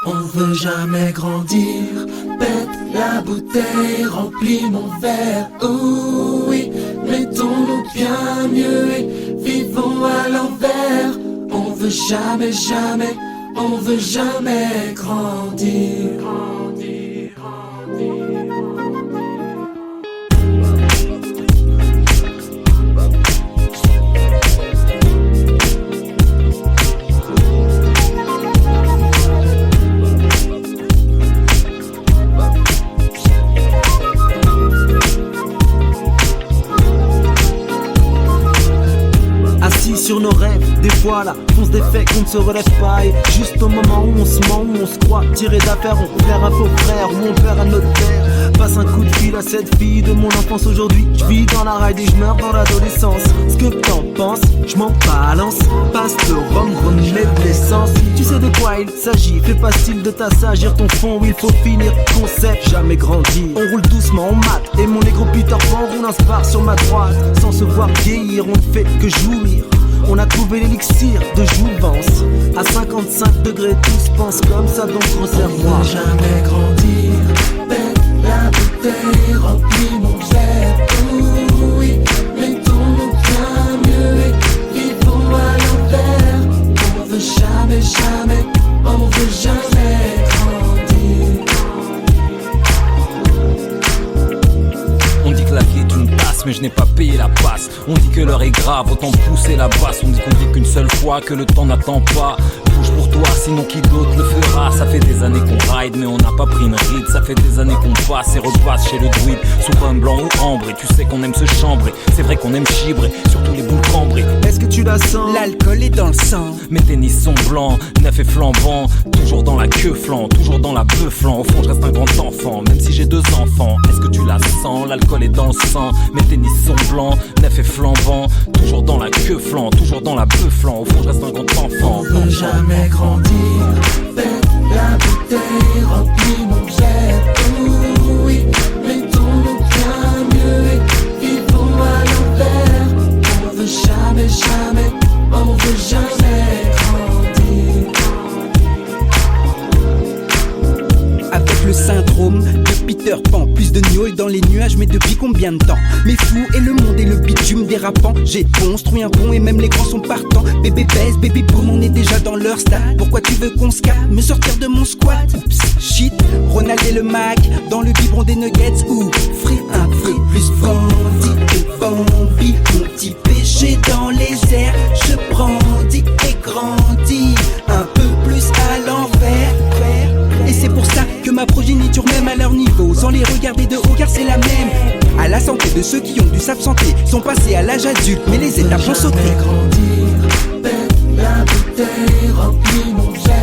On veut jamais grandir. Pète la bouteille, remplis mon verre. Oh oui, mettons-nous bien mieux et vivons à l'envers. On veut jamais, jamais, on veut jamais grandir. Sur nos rêves, des fois la fonce des faits qu'on ne se relève pas. Et juste au moment où on se ment, où on se croit tiré d'affaire, on perd un faux frère ou on perd un autre père. Passe un coup de fil à cette fille de mon enfance aujourd'hui. Je vis dans la ride et je meurs dans l'adolescence. Ce que t'en penses, je m'en balance. Passe le rhum, remets de l'essence. Tu sais de quoi il s'agit, fais pas style de t'assagir ton fond où il faut finir. Concept, jamais grandi. On roule doucement, on mate. Et mon négro Peter Pan roule un spar sur ma droite. Sans se voir vieillir, on ne fait que jouir. On a trouvé l'élixir de jouvence. À 55 degrés, tous pensent comme ça, donc resserre-moi. On veut jamais grandir. Pète la bouteille, remplis mon verre. Oh oui, mettons-nous bien mieux et vivons à l'envers. On veut jamais, jamais, on veut jamais grandir. On dit que la vie est une tasse, mais je n'ai pas payé la passe. On dit que l'heure est grave, autant pousser la basse. On dit qu'on dit qu'une seule fois, que le temps n'attend pas. Bouge pour toi, sinon qui d'autre le fera. Ça fait des années qu'on ride, mais on n'a pas pris une ride. Ça fait des années qu'on passe et repasse chez le druide. Sous un blanc ou ambre, et tu sais qu'on aime se chambrer. C'est vrai qu'on aime chibrer, surtout les boules cambrées. Est-ce que tu la sens? L'alcool est dans le sang. Mes tennis sont blancs, neuf et flambant. Toujours dans la queue flan, toujours dans la bœuf flan. Au fond je reste un grand enfant, même si j'ai 2 enfants. Est-ce que tu la sens? L'alcool est dans le sang. Mes tennis sont blancs, neuf et flambant. Toujours dans la queue flan, toujours dans la bœuf flan. Au fond je reste un grand enfant. On veut jamais grandir. Pète la bouteille, remplis mon verre. Oh oui, mettons-nous bien mieux et vivons à l'envers. On veut jamais, jamais, on veut jamais grandir. Avec le syndrome de Peter Pan, plus de gnôles dans les nuages, mais depuis combien de temps? Mes fous et le monde et le bitume dérapant. J'ai construit un pont et même les grands sont partants. Bébé baisse, bébé boom, on est déjà dans leur stade. Pourquoi tu veux qu'on se calme, me sortir de mon squat? Oups, shit, Ronald et le Mac, dans le biberon des nuggets. Ou frais un peu plus bandit que Bambi. Mon petit péché dans les airs, je brandis et grandis un peu plus à l'envers. Et c'est pour ça que ma progéniture, même à leur niveau, sans les regarder de haut car c'est la même. À la santé de ceux qui ont dû s'absenter, sont passés à l'âge adulte, mais les étapes ont sauté. Grandir, pète la bouteille, remplis mon verre.